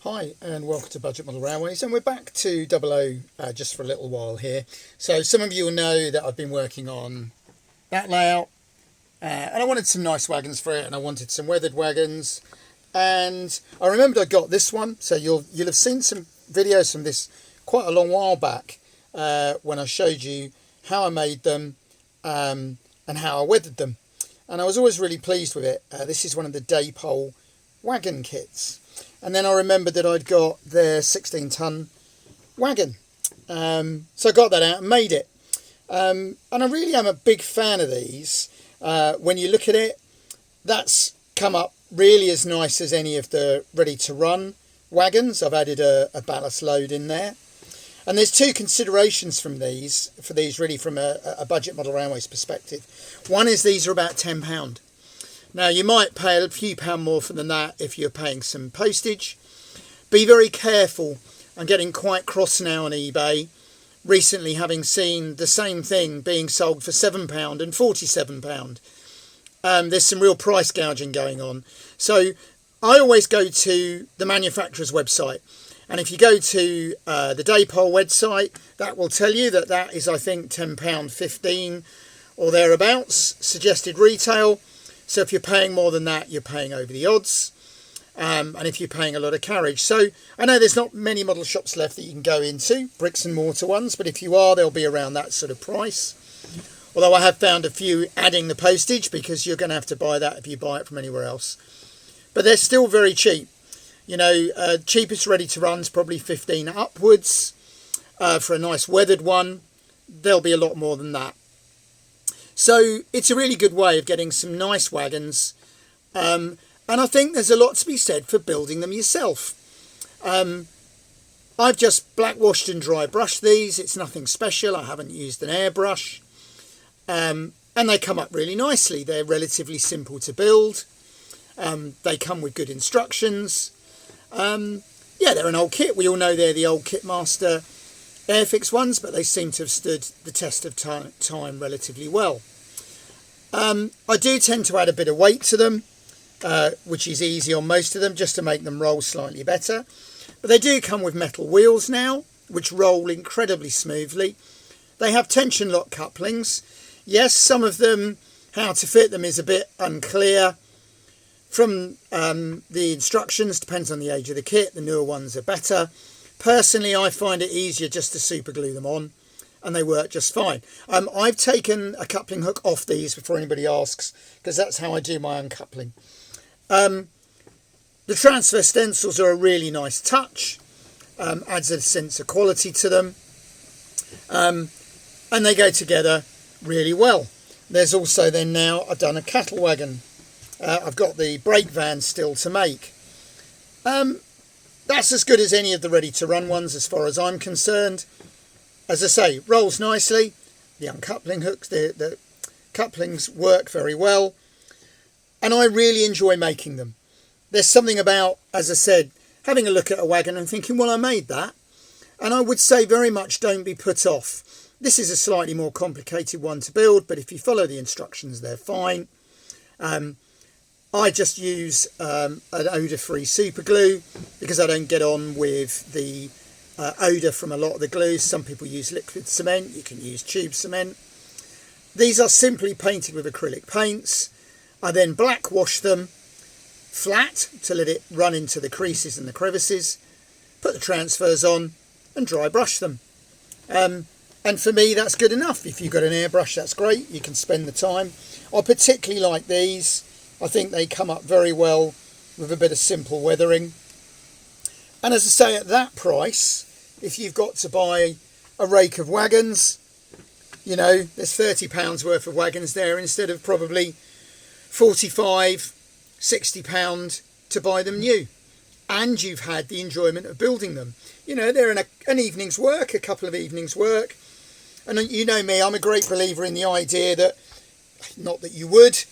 Hi and welcome to Budget Model Railways, and we're back to 00 just for a little while here. So some of you will know that I've been working on that layout and I wanted some nice wagons for it, and I wanted some weathered wagons, and I remembered I got this one. So you'll have seen some videos from this quite a long while back when I showed you how I made them and how I weathered them, and I was always really pleased with it. This is one of the Dapol wagon kits. And then I remembered that I'd got their 16-ton wagon. So I got that out and made it. And I really am a big fan of these. When you look at it, that's come up really as nice as any of the ready-to-run wagons. I've added a ballast load in there. And there's two considerations for these really from a Budget Model Railways perspective. One is these are about £10. Now, you might pay a few pound more than that if you're paying some postage. Be very careful. I'm getting quite cross now on eBay, recently having seen the same thing being sold for £7 and £47. There's some real price gouging going on. So I always go to the manufacturer's website. And if you go to the Dapol website, that will tell you that is, I think, £10.15 or thereabouts, suggested retail. So if you're paying more than that, you're paying over the odds. And if you're paying a lot of carriage. So I know there's not many model shops left that you can go into, bricks and mortar ones, but if you are, they'll be around that sort of price. Although I have found a few adding the postage, because you're going to have to buy that if you buy it from anywhere else. But they're still very cheap. You know, cheapest ready to run is probably 15 upwards. For a nice weathered one, there'll be a lot more than that. So it's a really good way of getting some nice wagons. And I think there's a lot to be said for building them yourself. I've just black washed and dry brushed these. It's nothing special. I haven't used an airbrush. And they come up really nicely. They're relatively simple to build. They come with good instructions. Yeah, they're an old kit. We all know they're the old Kitmaster Airfix ones, but they seem to have stood the test of time relatively well. I do tend to add a bit of weight to them, which is easy on most of them, just to make them roll slightly better. But they do come with metal wheels now, which roll incredibly smoothly. They have tension lock couplings. Yes, some of them, how to fit them is a bit unclear from the instructions. Depends on the age of the kit. The newer ones are better. Personally, I find it easier just to super glue them on, and they work just fine. I've taken a coupling hook off these before anybody asks, because that's how I do my uncoupling. The transfer stencils are a really nice touch, adds a sense of quality to them, and they go together really well. There's also then now, I've done a cattle wagon. I've got the brake van still to make. That's as good as any of the ready-to-run ones as far as I'm concerned. As I say, rolls nicely. The uncoupling hooks, the couplings work very well. And I really enjoy making them. There's something about, as I said, having a look at a wagon and thinking, well, I made that. And I would say very much don't be put off. This is a slightly more complicated one to build, but if you follow the instructions, they're fine. I just use an odour-free super glue because I don't get on with the odour from a lot of the glues. Some people use liquid cement. You can use tube cement. These are simply painted with acrylic paints. I then black wash them flat to let it run into the creases and the crevices. Put the transfers on and dry brush them. And for me, that's good enough. If you've got an airbrush, that's great. You can spend the time. I particularly like these. I think they come up very well with a bit of simple weathering. And as I say, at that price, if you've got to buy a rake of wagons, you know, there's £30 worth of wagons there instead of probably £45, £60 to buy them new. And you've had the enjoyment of building them. You know, they're an evening's work, a couple of evenings' work. And you know me, I'm a great believer in the idea that, not that you would,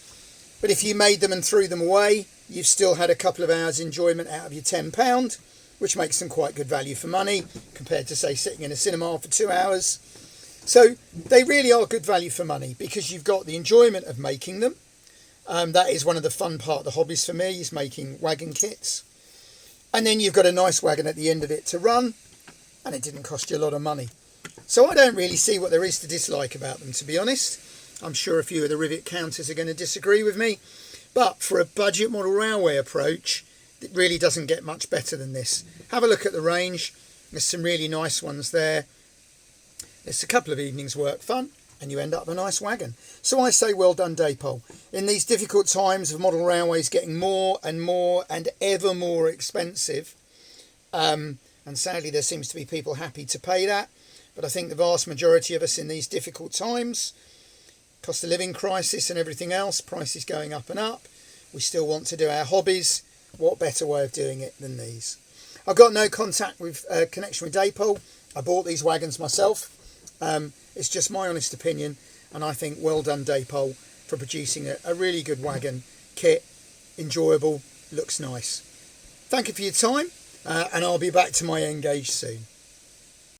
but if you made them and threw them away, you've still had a couple of hours enjoyment out of your £10, which makes them quite good value for money compared to, say, sitting in a cinema for 2 hours. So they really are good value for money because you've got the enjoyment of making them. That is one of the fun part of the hobbies for me, is making wagon kits. and then you've got a nice wagon at the end of it to run, and it didn't cost you a lot of money. So I don't really see what there is to dislike about them, to be honest. I'm sure a few of the rivet counters are going to disagree with me, but for a budget model railway approach, it really doesn't get much better than this. Have a look at the range. There's some really nice ones there. It's a couple of evenings work fun, and you end up with a nice wagon. So I say well done, Dapol. In these difficult times of model railways getting more and more and ever more expensive, and sadly there seems to be people happy to pay that, but I think the vast majority of us in these difficult times, cost of living crisis and everything else, prices going up and up, we still want to do our hobbies. What better way of doing it than these? I've got no contact with connection with Dapol. I bought these wagons myself. It's just my honest opinion, and I think well done, Dapol, for producing a really good wagon kit. Enjoyable, looks nice. Thank you for your time, and I'll be back to my Engage soon.